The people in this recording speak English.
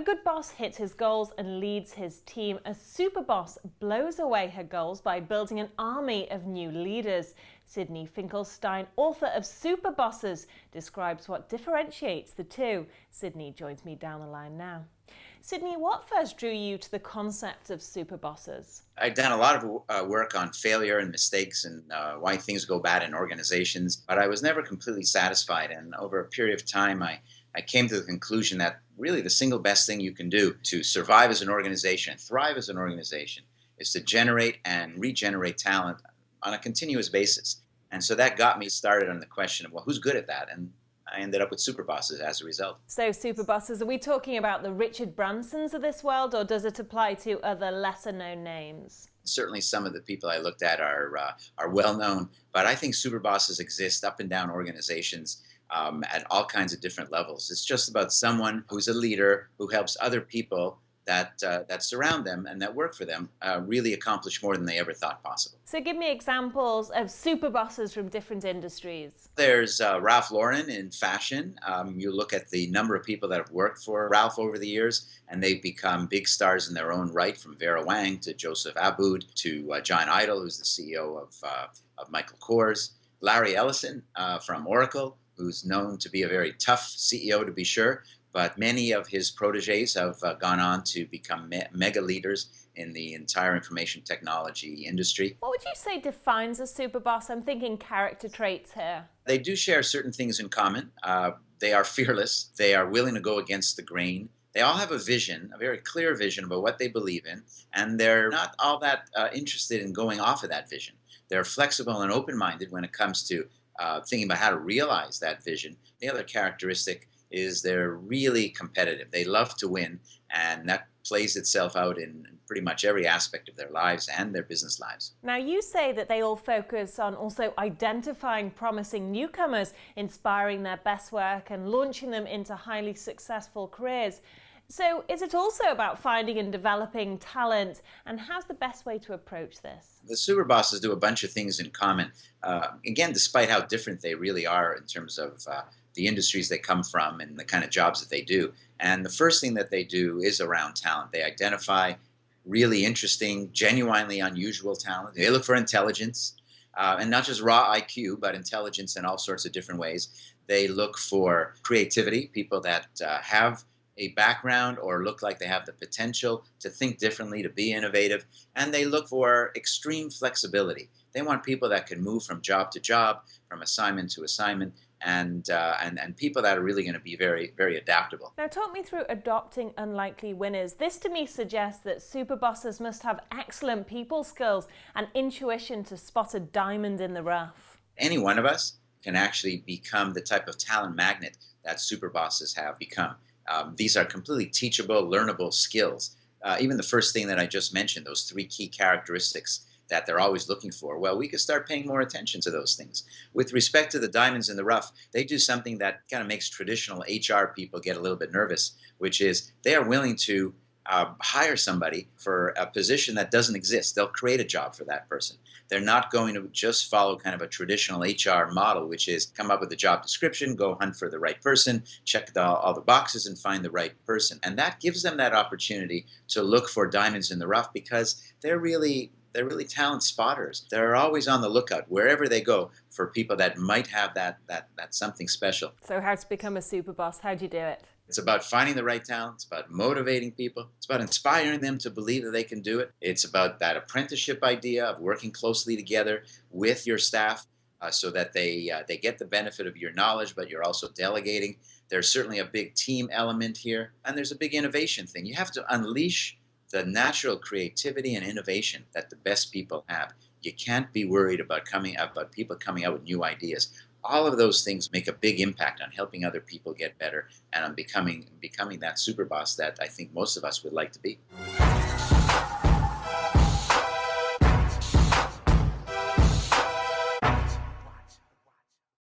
good boss hits his goals and leads his team. A super boss blows away her goals by building an army of new leaders. Sydney Finkelstein, author of Superbosses, describes what differentiates the two. Sydney joins me down the line now. Sydney, what first drew you to the concept of superbosses? I'd done a lot of work on failure and mistakes and why things go bad in organizations, but I was never completely satisfied. And over a period of time, I came to the conclusion that really the single best thing you can do to survive as an organization and thrive as an organization is to generate and regenerate talent on a continuous basis. And so that got me started on the question of, well, who's good at that? And I ended up with Superbosses as a result. So Superbosses, are we talking about the Richard Bransons of this world, or does it apply to other lesser-known names? Certainly some of the people I looked at are well-known, but I think Superbosses exist up and down organizations at all kinds of different levels. It's just about someone who's a leader who helps other people that surround them and that work for them really accomplish more than they ever thought possible. So give me examples of superbosses from different industries. There's Ralph Lauren in fashion. You look at the number of people that have worked for Ralph over the years, and they've become big stars in their own right, from Vera Wang to Joseph Abboud to John Idle, who's the CEO of Michael Kors. Larry Ellison from Oracle, who's known to be a very tough CEO, to be sure, but many of his proteges have gone on to become mega leaders in the entire information technology industry. What would you say defines a superboss? I'm thinking character traits here. They do share certain things in common. They are fearless. They are willing to go against the grain. They all have a vision, a very clear vision about what they believe in, and they're not all that interested in going off of that vision. They're flexible and open-minded when it comes to thinking about how to realize that vision. The other characteristic is they're really competitive. They love to win, and that plays itself out in pretty much every aspect of their lives and their business lives. Now, you say that they all focus on also identifying promising newcomers, inspiring their best work and launching them into highly successful careers. So is it also about finding and developing talent, and how's the best way to approach this? The Superbosses do a bunch of things in common, again, despite how different they really are in terms of the industries they come from and the kind of jobs that they do. And the first thing that they do is around talent. They identify really interesting, genuinely unusual talent. They look for intelligence, and not just raw IQ, but intelligence in all sorts of different ways. They look for creativity, people that have a background or look like they have the potential to think differently, to be innovative, and they look for extreme flexibility. They want people that can move from job to job, from assignment to assignment, and people that are really going to be very, very adaptable. Now, talk me through adopting unlikely winners. This to me suggests that superbosses must have excellent people skills and intuition to spot a diamond in the rough. Any one of us can actually become the type of talent magnet that superbosses have become. These are completely teachable, learnable skills. Even the first thing that I just mentioned, those three key characteristics that they're always looking for, well, we could start paying more attention to those things. With respect to the diamonds in the rough, they do something that kind of makes traditional HR people get a little bit nervous, which is they are willing to hire somebody for a position that doesn't exist. They'll create a job for that person. They're not going to just follow kind of a traditional HR model, which is come up with a job description, go hunt for the right person, check all the boxes and find the right person. And that gives them that opportunity to look for diamonds in the rough, because they're really talent spotters. They're always on the lookout wherever they go for people that might have that something special. So how to become a superboss? How do you do it? It's about finding the right talent. It's about motivating people. It's about inspiring them to believe that they can do it. It's about that apprenticeship idea of working closely together with your staff so that they get the benefit of your knowledge, but you're also delegating. There's certainly a big team element here, and there's a big innovation thing. You have to unleash the natural creativity and innovation that the best people have. You can't be worried about people coming out with new ideas. All of those things make a big impact on helping other people get better and on becoming that superboss that I think most of us would like to be.